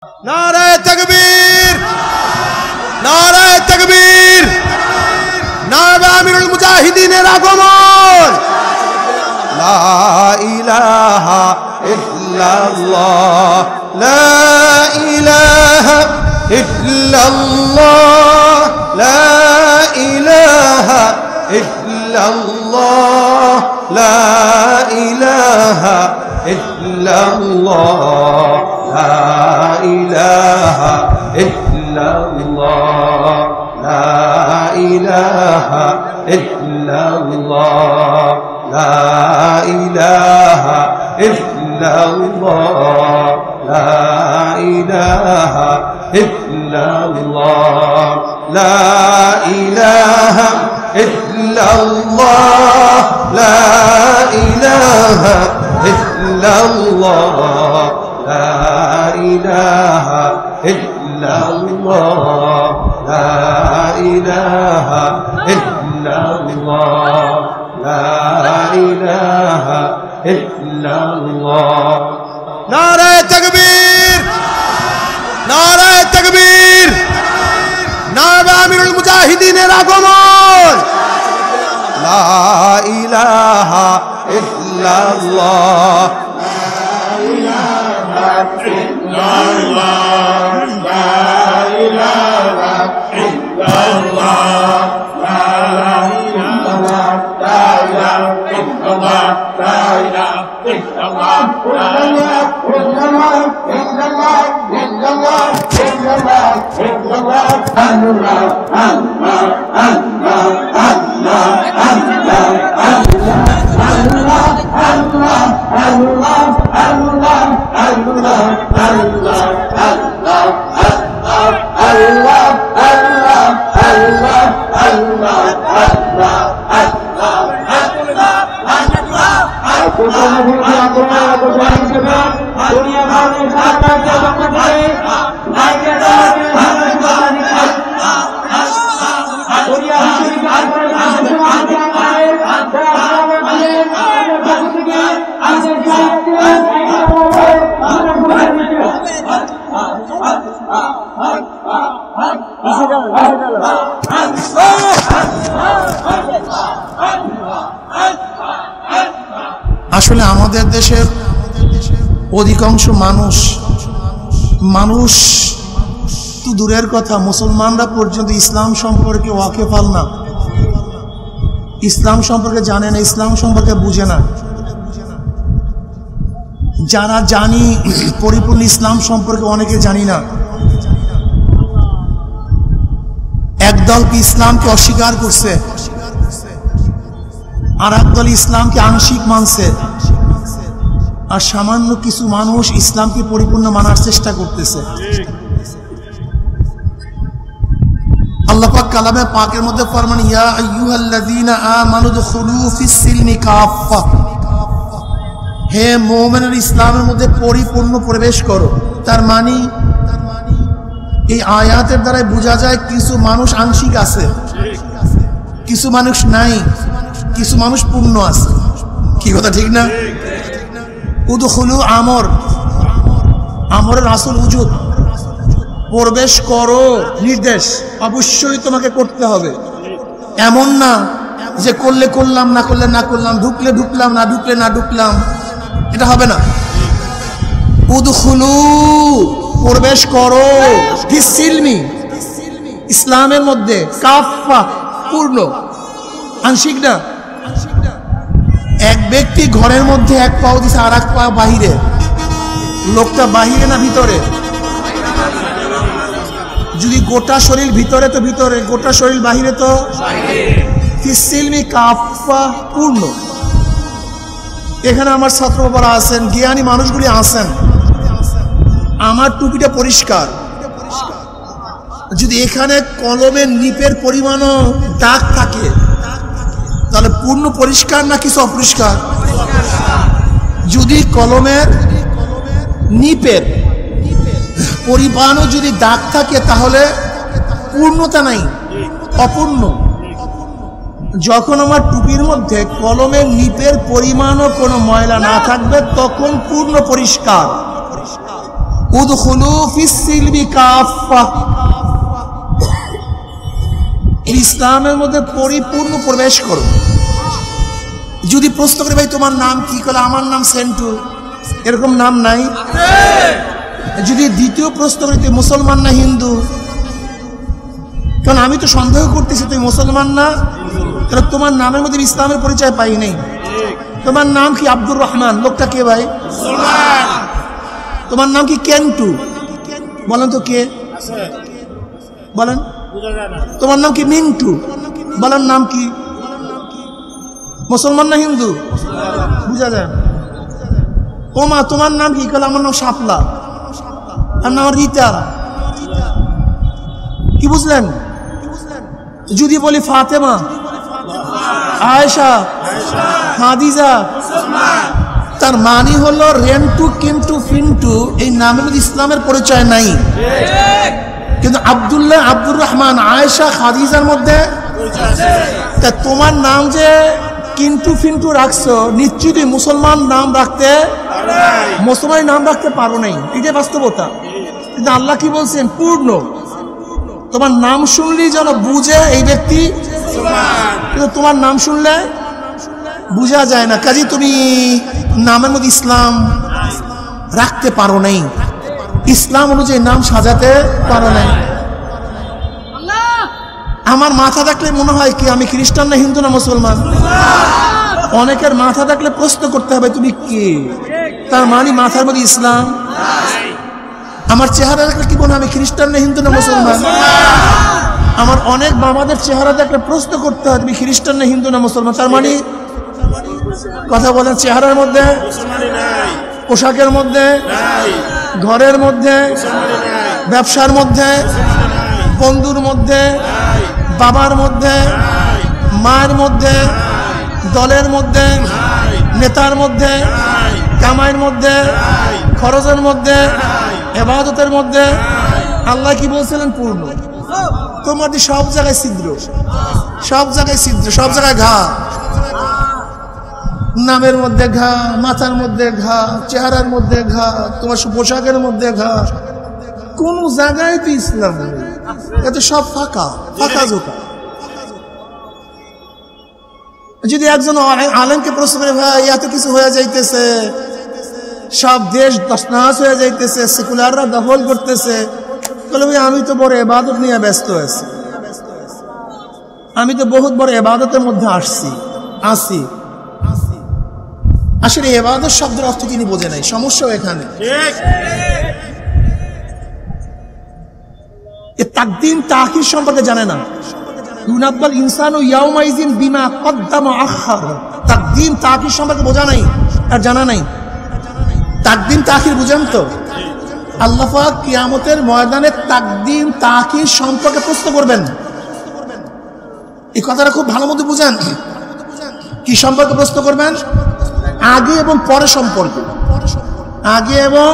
नारे तकबीर, नारे तकबीर, नारे आमिरुल मुजाहिदीन आगमन। ला इलाहा इल्लल्लाह, ला इलाहा इल्लल्लाह, ला इलाहा इल्लल्लाह, ला इलाहा इल्लल्लाह, ला इलाहा इल्लल्लाह, ला इलाहा इल्लल्लाह, ला इलाहा इल्लल्लाह, ला इलाहा इल्लल्लाह, ला इलाहा इल्लल्लाह, ला इलाहा इल्लल्लाह, ला इलाहा इल्लल्लाह, ला इलाहा इल्लल्लाह, ला इलाहा इल्लल्लाह। नारे तकबीर, नारे तकबीर, नारे आमिरुल मुजाहिदीन आगमन। ला इलाहा इल्लल्लाह, ला इलाहा इल्लल्लाह, ला इलाहा इल्लल्लाह, ला इलाहा इल्लल्लाह, ला इलाहा इल्लल्लाह, আসলে আমাদের দেশের অধিকাংশ মানুষ তো দূরের কথা, মুসলমানরা পর্যন্ত ইসলাম সম্পর্কে ওয়াকিফাল না, ইসলাম সম্পর্কে জানে না, ইসলাম সম্পর্কে বুঝে না। যারা জানি পরিপূর্ণ ইসলাম সম্পর্কে অনেকে জানি না। একদল ইসলামকে অস্বীকার করছে, আর একদল ইসলামকে আংশিক মানছে, আর সামান্য কিছু মানুষ ইসলামকে পরিপূর্ণ মানার চেষ্টা করতেছে। আল্লাহ পাক কালামে পাকের মধ্যে ফরমান, ইয়া আইয়ুহাল্লাযীনা আমানু দুখুলু ফিস সিলমি কাফা, হে মুমিনরা ইসলামের মধ্যে পরিপূর্ণ প্রবেশ করো। তার মানে এই আয়াতের দ্বারা বোঝা যায় কিছু মানুষ আংশিক আছে, কিছু মানুষ নাই, কিছু মানুষ পূর্ণ আছে। কি কথা ঠিক না? উদখুলু আমর রাসূল উজুদ, প্রবেশ করো নির্দেশ, অবশ্যই তোমাকে করতে হবে। এমন না যে করলে করলাম, না করলে না করলাম, ঢুকলে ঢুকলাম, না ঢুকলে না ঢুকলাম, এটা হবে না। উদখুলু প্রবেশ করো ফিস সিলমি, ইসলামের মধ্যে, কাফা পূর্ণ, আংশিক না। এক ব্যক্তি ঘরের মধ্যে এক পাও দিছে আর এক পা বাহিরে, লোকটা বাহিরে না ভিতরে? যদি গোটা শরীর ভিতরে তো ভিতরে, গোটা শরীর বাহিরে তো ফিস সিলমি কাফা পূর্ণ। এখানে আমার ছাত্র বাবারা আছেন, জ্ঞানী মানুষগুলি আছেন, আমার টুপিটা পরিষ্কার, যদি এখানে কলমের নিপের পরিমাণও দাগ থাকে তাহলে পূর্ণ পরিষ্কার না কিছু অপরিষ্কার? যদি কলমের নিপের পরিমাণও যদি দাগ থাকে তাহলে পূর্ণতা নাই, অপূর্ণ। যখন আমার টুপির মধ্যে কলমের নিপের পরিমাণও কোনো ময়লা না থাকবে তখন পূর্ণ পরিষ্কার। উদখুলু ফিস সিলমি কাফা, ইসলামের মধ্যে পরিপূর্ণ প্রবেশ করো। যদি প্রশ্ন করে ভাই তোমার নাম কি, বলে আমার নাম সেন্টু, এরকম নাম নাই। যদি দ্বিতীয় প্রশ্ন করি তুই মুসলমান না হিন্দু, কারণ আমি তো সন্দেহ করতেছি তুই মুসলমান না, কারণ তোমার নামের মধ্যে ইসলামের পরিচয় পাই নাই। তোমার নাম কি আব্দুর রহমান, লোকটা কে ভাই? তোমার নাম কি কেন্টু, বলেন তো কে, বলেন। তোমার নাম কি মিন্টু, বলেন নাম কি? মুসলমান না হিন্দু? বুঝা যায়। ও মা তোমার নাম কি? আমার নাম শাপলা, আর নাম রীতা। কি বুঝলেন? যদি বলি ফাতেমা, আয়েশা, খাদিজা, তার মানে হলো রেন্টু, কিন্টু, ফিন্টু এই নামের মধ্যে ইসলামের পরিচয় নাই। কিন্তু আব্দুল্লাহ, আব্দুর রহমান, আয়েশা, খাদিজার মধ্যে। তা তোমার নাম যে কিন্টু ফিন্টু রাখছো, নিশ্চয়ই মুসলমান নাম রাখতে, মুসলমান নাম রাখতে পারো নাই, এটাই বাস্তবতা। কিন্তু আল্লাহ কি বলছেন? পূর্ণ। তোমার নাম শুনলেই যেন বুঝে এই ব্যক্তি, কিন্তু তোমার নাম শুনলে বুঝা যায় না। কাজে তুমি নামের মধ্যে ইসলাম রাখতে পারো নাই, ইসলাম অনুযায়ী নাম সাজাতে পারো নাই। আমার মাথা দেখলে মনে হয় কি আমি খ্রিস্টান না হিন্দু না মুসলমান? অনেকের মাথা দেখলে প্রশ্ন করতে হবে তুমি কে, তার মানে মাথার মধ্যে ইসলাম। আমার চেহারা দেখলে কি মনে হয় আমি খ্রিস্টান না হিন্দু না মুসলমান? আমার অনেক বাবাদের চেহারা দেখলে প্রশ্ন করতে হয় তুমি খ্রিস্টান না হিন্দু না মুসলমান, তার মানে কথা বলেন চেহারার মধ্যে, পোশাকের মধ্যে, ঘরের মধ্যে, ব্যবসার মধ্যে, বন্ধুর মধ্যে, বাবার মধ্যে, মায়ের মধ্যে, দলের মধ্যে, নেতার মধ্যে, কামাইয়ের মধ্যে, খরচের মধ্যে, ইবাদতের মধ্যে। আল্লাহ কি বলছিলেন? পূর্ণ। তোমার সব জায়গায় ছিদ্র, সব জায়গায় ছিদ্র, সব জায়গায় ঘা, নামের মধ্যে ঘা, মাথার মধ্যে ঘা, চেহারার মধ্যে ঘা, তোমার পোশাকের মধ্যে ঘা, কোন জায়গায় তো ইসলাম নেই, এত সব ফাঁকা, ফাঁকা জোকা। যদি একজন আলেমকে প্রশ্ন করে ভাই এত কিছু হয়ে যাইতেছে, সব দেশ তছনছ হয়ে যাইতেছে, সেকুলাররা দখল করতেছে, বলে ভাই আমি তো বড় ইবাদত নিয়ে ব্যস্ত আছি, আমি তো বহুত বড় ইবাদতের মধ্যে আসি। আসলে ইবাদত শব্দের অর্থ তিনি বোঝে নাই, সমস্যা এখানে। তাকদিম তাখির সম্পর্কে জানে না। ইউনাব্বাল ইনসানু ইয়াউমাইযিন বিমা কদ্দামা আখার। তাকদিম তাখির সম্পর্কে বোঝা নাই আর জানা নাই। তাকদিম তাখির বুঝেন তো? আল্লাহ পাক কিয়ামতের ময়দানে তাকদিম তাখির সম্পর্কে প্রশ্ন করবেন। এই কথাটা খুব ভালো মতো বুঝেন। কি সম্পর্কে প্রশ্ন করবেন? আগে এবং পরে সম্পর্কে। আগে এবং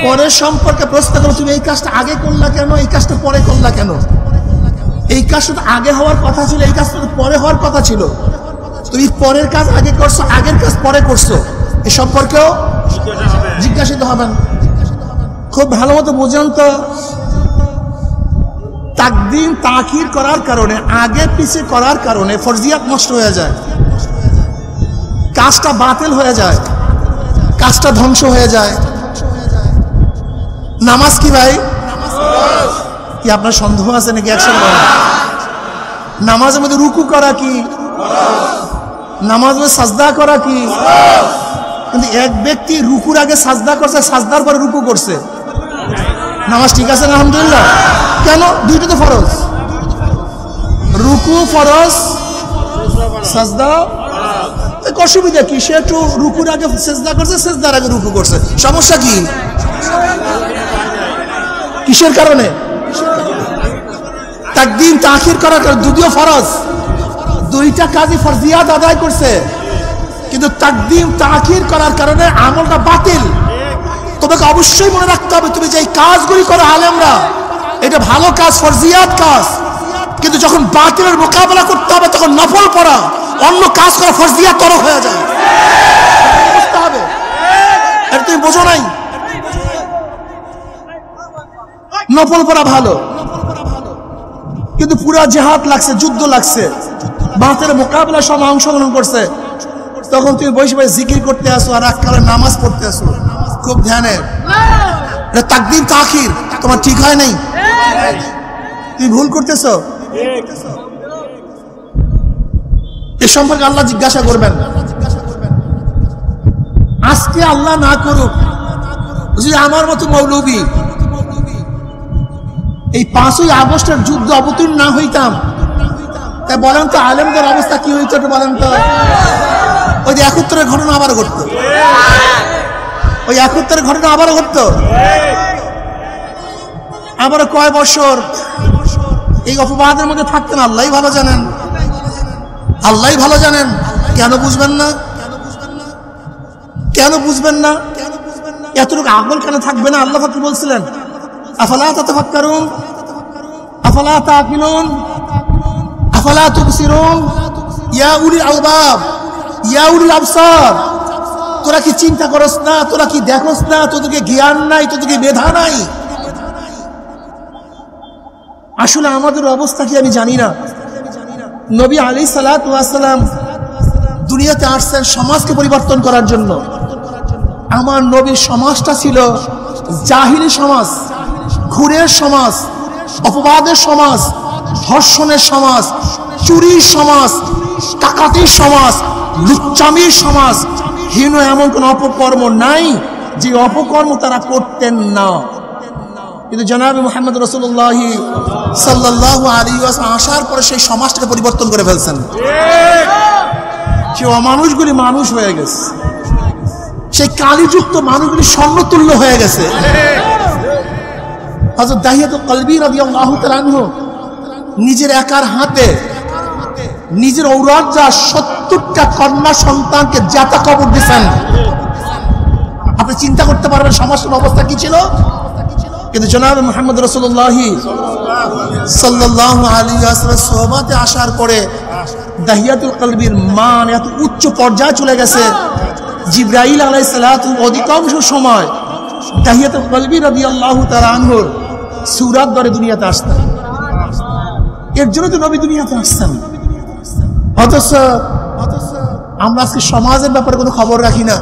পরের সম্পর্কে প্রশ্ন করো। তুমি এই কাজটা আগে করলা কেন, এই কাজটা পরে করলা কেন? এই কাজটা তো আগে হওয়ার কথা ছিল, এই কাজটা তো পরে হওয়ার কথা ছিল। তুমি পরের কাজ আগে করছো, আগের কাজ পরে করছো, এ সম্পর্কেও জিজ্ঞাসিত হবেন। খুব ভালো মতো বুঝেন তো। তাকদিম তাখির করার কারণে, আগে পিছিয়ে করার কারণে ফরজিয়াত নষ্ট হয়ে যায়, কাজটা বাতিল হয়ে যায়, কাজটা ধ্বংস হয়ে যায়। নামাজ কি ভাই? কি আপনার সন্দেহ আছে নাকি? একশো নামাজের মধ্যে রুকু করা কি? নামাজের মধ্যে সাজদা করা কি? কিন্তু এক ব্যক্তি রুকুর আগে সাজদা করছে, সাজদার পরে রুকু করছে, নামাজ ঠিক আছে না? আলহামদুলিল্লাহ। কেন? দুইটা তো ফরজ। রুকু ফরজ, সাজদা অসুবিধা কি? সে একটু রুকুর আগে সেজদা করছে, সেজদার আগে রুকু করছে, সমস্যা কি? কিসের কারণে? তাকদিম তাখির করার কারণে। দুটিও ফরজ, দুইটা কাজই ফরজিয়াত আদায় করছে, কিন্তু তাকদিম তাখির করার কারণে আমলটা বাতিল। তোমাকে অবশ্যই মনে রাখতে হবে, তুমি যে কাজগুলি করো আলেমরা, এটা ভালো কাজ, ফরজিয়াত কাজ, কিন্তু যখন বাতিলের মোকাবেলা করতে হবে তখন নফল পড়া, অন্য কাজ করা ফরজিয়াত তরক হয়ে যায়। বুঝতে হবে, এটা তুমি বোঝো নাই। নফল পড়া ভালো, কিন্তু পুরা জেহাদ লাগছে, যুদ্ধ লাগছে, বাতের মোকাবেলার সময় অংশগ্রহণ করছে, তখন তুমি বসে বসে জিকির করতে আসো আর এককালে নামাজ পড়তে আসো। খুব ধ্যানে, তাকদিম তাখির তোমার ঠিক হয় নাই, তুমি ভুল করতেছো। এ সম্পর্কে আল্লাহ জিজ্ঞাসা করবেন। আজকে আল্লাহ না করুক, যদি আমার মতো মৌলবী এই 5ই আগস্টের যুদ্ধ অবতীর্ণ না হইতাম, তাই বলেন তো আলেমদের অবস্থা কি হইতো বলেন তো? ওই যে 71-এর ঘটনা আবার ঘটতো, ওই 71-এর ঘটনা আবারও ঘটতো। আবারও কয় বছর এই অপবাদের মধ্যে থাকতেন আল্লাহই ভালো জানেন, আল্লাহই ভালো জানেন। কেন বুঝবেন না? কেন বুঝবেন না? এতটুকু আকল কেন থাকবে না? আল্লাহ কি বলছিলেন? আফালা তাতাফাক্কারুন আফালা তাকিলুন আফালা তুবসিরুন ইয়া উলিল আলবাব ইয়া উলিল আবসার। তোরা কি চিন্তা করস না? তোরা কি দেখোস না? তোদেরকে জ্ঞান নাই, তোদেরকে মেধা নাই? আসলে আমাদের অবস্থা কি আমি জানি না। নবী আলাইহিস সালাতু ওয়াস সালাম দুনিয়াতে আসছেন সমাজকে পরিবর্তন করার জন্য। আমার নবীর সমাজটা ছিল জাহিলি সমাজ, খুনের সমাজ, অপবাদের সমাজ, ধর্ষণের সমাজ, চুরির সমাজ, ডাকাতির সমাজ, লুচ্চামির সমাজ। হীন এমন কোন অপকর্ম নাই যে অপকর্ম তারা করতেন না। কিন্তু জনাবে মুহাম্মদ রাসূলুল্লাহ সাল্লাল্লাহু আলাইহি ওয়াসাল্লাম আসার পরে সেই সমাজটাকে পরিবর্তন করে ফেলছেন। সেই অমানুষগুলি মানুষ হয়ে গেছে, সেই কালিযুক্ত মানুষগুলি স্বর্ণতুল্য হয়ে গেছে। হযরত দাহিয়াতুল কলবী রাদিয়াল্লাহু তাআলা আনহু নিজের একার হাতে নিজের ঔরজ্জা 70টা কন্যা সন্তানকে জাতা কবর দিয়েছেন। আপনি চিন্তা করতে পারবেন সমাজের অবস্থা কি ছিল। কিন্তু জনাব মুহাম্মদ রাসূলুল্লাহ সাল্লাল্লাহু আলাইহি ওয়াসাল্লাম সোহবতে আসার পরে দাহিয়াতুল কলবীর মান এত উচ্চ পর্যায়ে চলে গেছে, জিবরাইল আলাইহিস সালাতু অধিকাংশ সময় দাহিয়াতুল কলবী রাদিয়াল্লাহু তাআলা আনহুর সূরাত ধরে দুনিয়াতে আসতেন। এর জন্য তো নবী দুনিয়াতে আসছেন। অথচ আমরা আজকে সমাজের ব্যাপারে কোনো খবর রাখি না,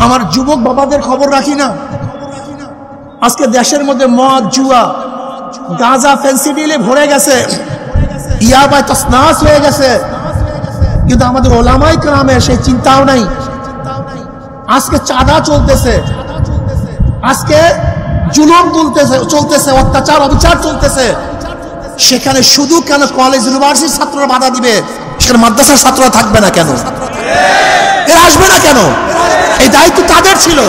আমার যুবক বাবাদের খবর রাখি না। আজকে দেশের মধ্যে মদ, জুয়া, গাঁজা, ফেন্সিডিলে ভরে গেছে, ইয়াবায় তসনাস হয়ে গেছে, কিন্তু আমাদের ওলামায়ে কেরামের সেই চিন্তাও নাই। আজকে চাঁদা চলতেছে, আজকে জুলুম চলতেছে, অত্যাচার অবিচার চলতেছে। সেখানে শুধু কেন কলেজ ইউনিভার্সিটির ছাত্ররা বাধা দিবে, সেখানে মাদ্রাসার ছাত্ররা থাকবে না কেন? এরা আসবে না কেন? এই দায়িত্ব তাদের ছিল,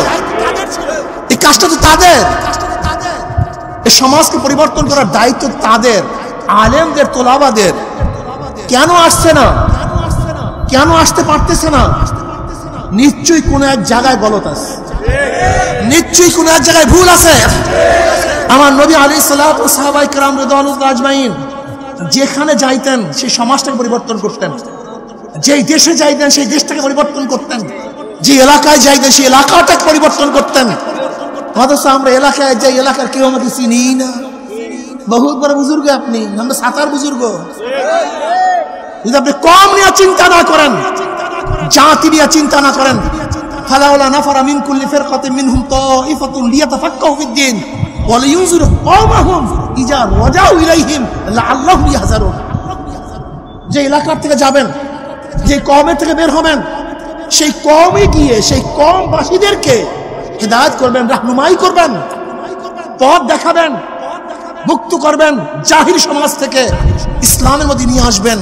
এই কাজটা তো তাদের। এই সমাজকে পরিবর্তন করার দায়িত্ব তাদের, আলেমদের, তোলাবাদের। কেন আসছে না? কেন আসতে পারতেছে না? নিশ্চয়ই কোনো এক জায়গায় গলত আছে, নিশ্চয়ই কোনো এক জায়গায় ভুল আছে। আমার নবী আলাইহিস সালাতু ওয়াস সাহাবায়ে কেরাম রাদিয়াল্লাহু আজমাইন যেখানে যাইতেন সেই সমাজটাকে পরিবর্তন করতেন, যেই দেশে যাইতেন সেই দেশটাকে পরিবর্তন করতেন, যে এলাকায় যাইতেন সেই এলাকাটাকে পরিবর্তন করতেন। অথচ আমরা এলাকায় যাই, এলাকার কেউ আমাকে চিনি না। বহুত বড় বুজুর্গ আপনি, আমরা সাতার বুজুর্গ। যদি আপনি কম নিয়ে চিন্তা না করেন, জাতি নিয়ে চিন্তা না করেন, ফালাউলা নাফারা মিন কুল্লি ফিরকাতিন মিনহুম তাইফাতুন লিয়াতাফাক্কাহু ফিদ-দ্বীন ওয়া লিয়ুনযিরু কওমাহুম ইযা রাজাউ ইলাইহিম লাআল্লাহুম ইয়াহযারুন। যে এলাকা থেকে যাবেন, যে কওমের থেকে বের হবেন, সেই কওমে গিয়ে সেই কওমবাসীদেরকে হিদায়াত করবেন, রাহনুমাই করবেন, পথ দেখাবেন, মুক্ত করবেন, জাহিল সমাজ থেকে ইসলামের মধ্যে নিয়ে আসবেন।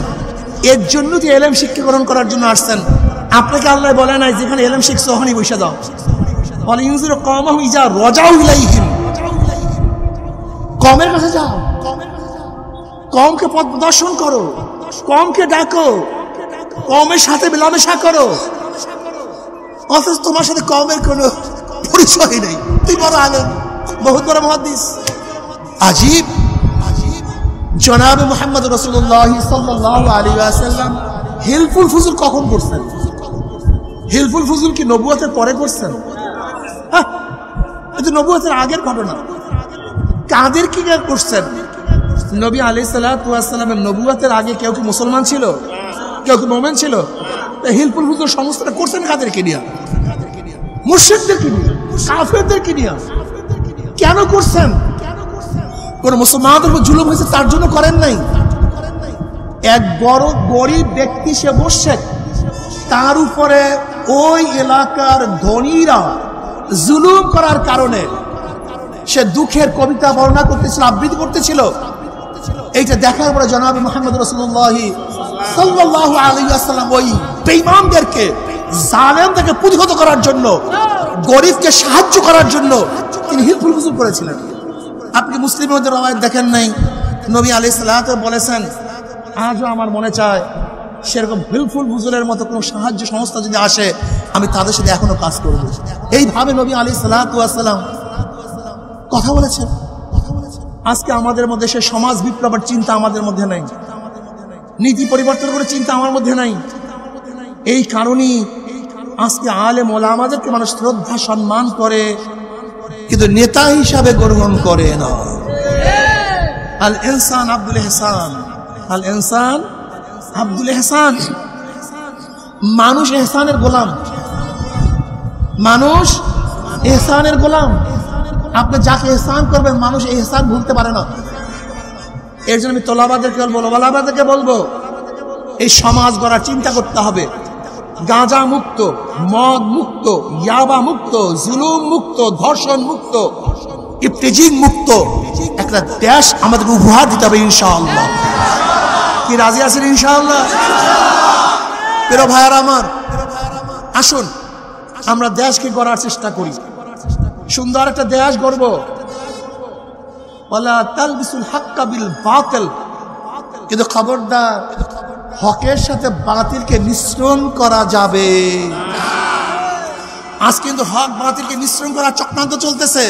এর জন্য যে ইলম শিক্ষা গ্রহণ করার জন্য আসছেন। আপনাকে আল্লাহ বলে নাই যেখানে ইলম শিখছো ওখানেই বসে দাও। বলে ইউনযিরু কওমাহুম ইযা রাজাউ ইলাইহিম, কওমের কাছে যাও, কওমকে পথ প্রদর্শন করো, কওমকে ডাকো, কওমের সাথে মেলামেশা করো। অথচ তোমার সাথে কওমের কোনো পরিচয় নেই। তুই বড় আলেম, বহুত বড় মুহাদ্দিস। আজীব। জনাবে মুহাম্মদ রাসূলুল্লাহ সাল্লাল্লাহু আলাইহি ওয়াসাল্লাম হিলফুল ফুজুল কখন করছেন? হিলফুল ফুজুল কি নবুয়তের পরে করছেন? এটা নবুয়তের আগের ঘটনা। কাদের কি করছেন? নবী আলাইহিস সালাতু ওয়াস সালামের নবুয়তের আগে কেউ কি মুসলমান ছিল? কেউ কি মুমিন ছিল? হিলফুল ফুজুল সংস্থাটা করছেন কাদেরকে নিয়ে? মুশরিকদেরকে নিয়ে, কাফেরদেরকে নিয়ে। কেন করছেন? কোন মুসলমানদের উপর জুলুম হয়েছে তার জন্য করেন নাই। এক বড় গরিব ব্যক্তি সে বসছে, তার উপরে ওই এলাকার ধনীরা জুলুম করার কারণে সে দুঃখের কবিতা বর্ণনা করতেছিল, আবৃত্তি করতেছিল। এইটা দেখার পরে জনাব মুহাম্মদ রাসূলুল্লাহ সাল্লাল্লাহু আলাইহি ওয়াসাল্লাম ওই বেঈমানদেরকে, জালেমদেরকে প্রতিহত করার জন্য, গরিবকে সাহায্য করার জন্য তিনি হিলফুল ফুজুল করেছিলেন। আপনি মুসলিমের মধ্যে রওয়ায়াত দেখেন নাই? নবী আলাইহিস সালাতু বলেছেন, আজও আমার মনে চায় সেরকম হিলফুল ফুজুলের মতো কোনো সাহায্য সংস্থা যদি আসে, আমি তাদের সাথে এখনো কাজ করব। এইভাবে নবী আলাইহিস সালাতু ওয়াসসালাম কথা বলেছেন। আজকে আমাদের মধ্যে সে সমাজ বিপ্লবের চিন্তা আমাদের মধ্যে নাই, নীতি পরিবর্তন করে চিন্তা আমার মধ্যে নাই। এই কারণেই আজকে আলেম ওলামাদেরকে মানুষ শ্রদ্ধা সম্মান করে, কিন্তু নেতা হিসাবে গ্রহণ করে না। আল ইনসান আব্দুল ইহসান, আল ইনসান আব্দুল ইহসান। মানুষ ইহসানের গোলাম, মানুষ ইহসানের গোলাম। আপনি যাকে ইহসান করবেন মানুষ ইহসান ভুলতে পারে না। এর জন্য আমি তোলাবাদেরকে বলবো, ওলামাদেরকে বলবো, এই সমাজ গড়ার চিন্তা করতে হবে। গাঁজা মুক্ত, মদ মুক্ত, ইয়াবা মুক্ত, জুলুম মুক্ত, ধর্ষণ মুক্ত, ইফতিজিং মুক্ত একটা দেশ আমাদেরকে উপহার দিতে হবে ইনশাআল্লাহ। কি রাজি আছেন ইনশাআল্লাহ? প্রিয় ভাইয়ারা আমার, আসুন আমরা দেশকে গড়ার চেষ্টা করি, সুন্দর একটা দেশ গড়ব। ওয়ালা তালবিসুল হাক্কা বিল বাতিল, কিন্তু খবরদার হকের সাথে বাতিলকে মিশ্রণ করা যাবে। আজ কিন্তু হক বাতিলকে মিশ্রণ করার চক্রান্ত চলতেছে।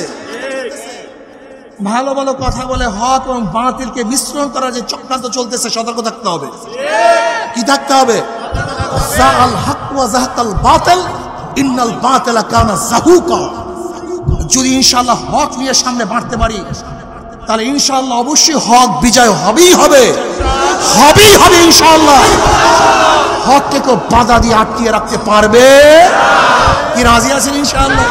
ভালো ভালো কথা বলে হক এবং বাতিলকে মিশ্রণ করার যে চক্রান্ত চলতেছে, সতর্ক থাকতে হবে। কি থাকতে হবে? যাআল হক ওয়া যাহাকাল বাতিল ইন্নাল বাতিলা কানা যাহুকা। যদি ইনশাআল্লাহ হক নিয়ে সামনে বাড়তে পারি, তাহলে ইনশাআল্লাহ অবশ্যই হক বিজয় হবেই হবে, হবেই হবে ইনশাআল্লাহ। হককে কেউ বাধা দিয়ে আটকিয়ে রাখতে পারবে? কি রাজি আছেন ইনশাআল্লাহ?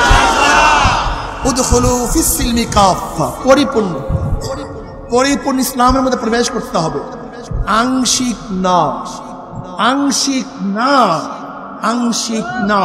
উদখুলু ফিস সিলমি কাফা, পরিপূর্ণ পরিপূর্ণ ইসলামের মধ্যে প্রবেশ করতে হবে। আংশিক না, আংশিক না, আংশিক না।